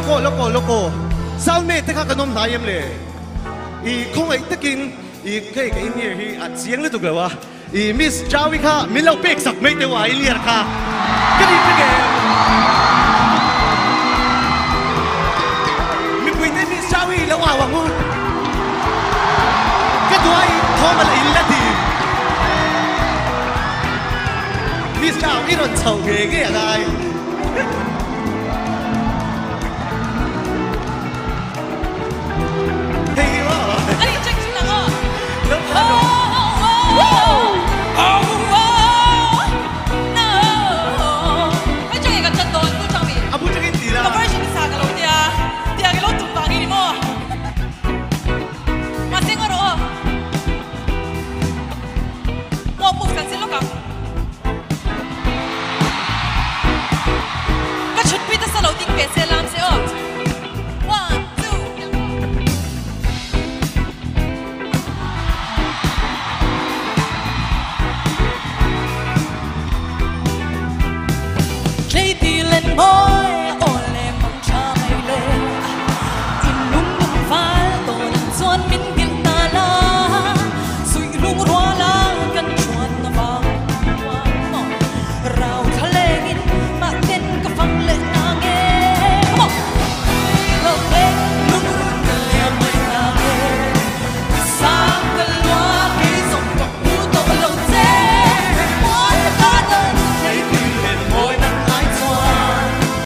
loko soundmate te kha kanom na yem le I khong ai takin I kai kai ni hi a chiang le tu ga wa I miss Jawi kha milau pek sak mai te wa I liar kha kadi te ge mi pui te miss Jawi lo wa wangu ka tuai thoma la in la ti miss Jawi ron chau ge ge ya dai Cáiชุดพี่จะสโลว์ติ้งเบส